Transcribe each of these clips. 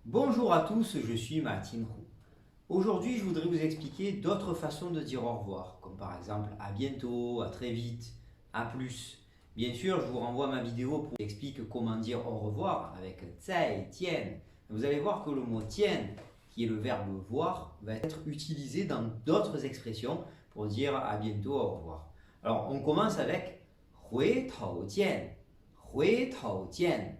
Bonjour à tous, je suis Martin Hu. Aujourd'hui, je voudrais vous expliquer d'autres façons de dire au revoir, comme par exemple à bientôt, à très vite, à plus. Bien sûr, je vous renvoie à ma vidéo pour expliquer comment dire au revoir avec 再见. Vous allez voir que le mot 见, qui est le verbe voir, va être utilisé dans d'autres expressions pour dire à bientôt, au revoir. Alors, on commence avec 回头见. 回头见.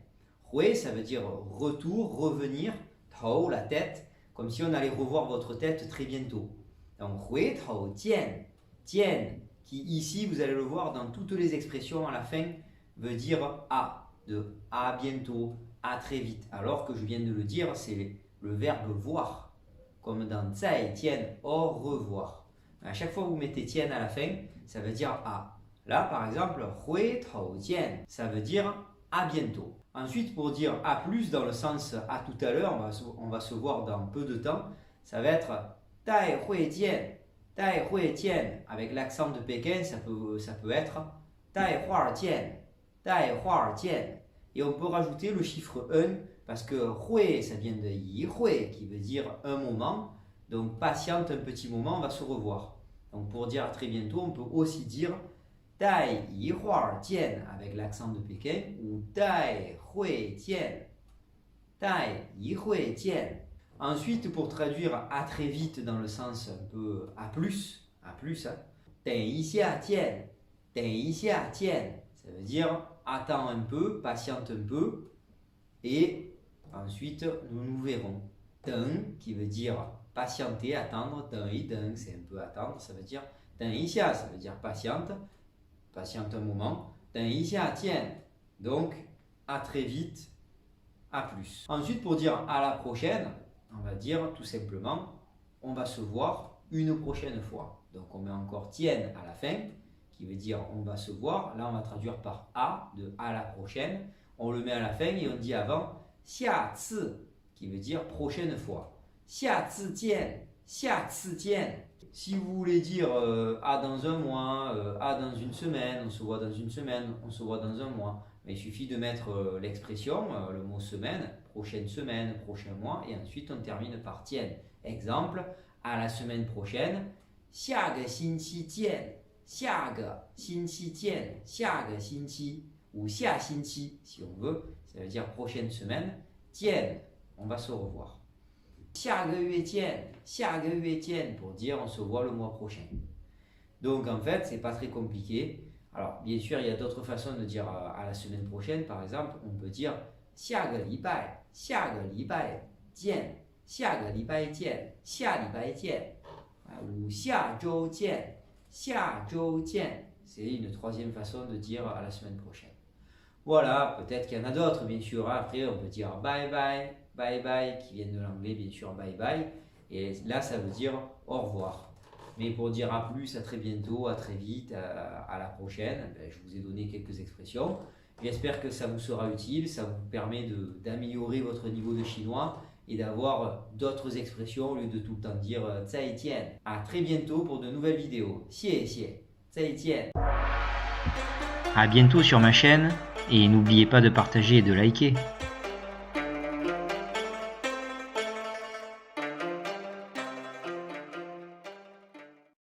回, ça veut dire retour, revenir. 头, la tête, comme si on allait revoir votre tête très bientôt. Donc, 回头见. 见, qui ici, vous allez le voir dans toutes les expressions à la fin, veut dire à, de à bientôt, à très vite. Alors que je viens de le dire, c'est le verbe voir, comme dans 再见, au revoir. À chaque fois que vous mettez 见 à la fin, ça veut dire à. Là, par exemple, 回头见, ça veut dire à bientôt. Ensuite, pour dire à plus dans le sens à tout à l'heure, on va se voir dans peu de temps, ça va être 待会见. 待会见, avec l'accent de Pékin, ça peut être 待会儿见. 待会儿见. Et on peut rajouter le chiffre 1 parce que 会, ça vient de 一会, qui veut dire un moment. Donc patiente un petit moment, on va se revoir. Donc pour dire à très bientôt, on peut aussi dire 待一会儿见 avec l'accent de Pékin ou 待会见. 待一会见. Ensuite, pour traduire à très vite dans le sens un peu à plus, hein, 等一下见. 等一下见, ça veut dire attends un peu, patiente un peu, et ensuite nous verrons. 等 qui veut dire patienter, attendre, 等一等 c'est un peu attendre, ça veut dire 等一下 ça veut dire patiente un moment, 等一下见, donc à très vite, à plus. Ensuite, pour dire à la prochaine, on va dire tout simplement on va se voir une prochaine fois. Donc on met encore 见 à la fin, qui veut dire on va se voir. Là, on va traduire par à, de à la prochaine. On le met à la fin et on dit avant 下次, qui veut dire prochaine fois. 下次见, 下次见. Si vous voulez dire à dans un mois, à dans une semaine, on se voit dans une semaine, on se voit dans un mois, mais il suffit de mettre l'expression, le mot semaine, prochain mois, et ensuite on termine par 见. Exemple, à la semaine prochaine, 下个星期见, 下个星期见, 下个星期, ou 下星期, si on veut, ça veut dire prochaine semaine, 见, on va se revoir. 下个月见, 下个月见 pour dire on se voit le mois prochain. Donc en fait, c'est pas très compliqué. Alors bien sûr, il y a d'autres façons de dire à la semaine prochaine. Par exemple, on peut dire 下个礼拜见, 下个礼拜见, 下礼拜见, ou 下周见, 下周见. C'est une troisième façon de dire à la semaine prochaine. Voilà, peut-être qu'il y en a d'autres, bien sûr. Après, on peut dire bye bye. Bye bye, qui viennent de l'anglais, bien sûr, bye bye. Et là, ça veut dire au revoir. Mais pour dire à plus, à très bientôt, à très vite, à la prochaine, je vous ai donné quelques expressions. J'espère que ça vous sera utile, ça vous permet d'améliorer votre niveau de chinois et d'avoir d'autres expressions au lieu de tout le temps dire 再见. À très bientôt pour de nouvelles vidéos. 谢谢. 再见. À bientôt sur ma chaîne et n'oubliez pas de partager et de liker.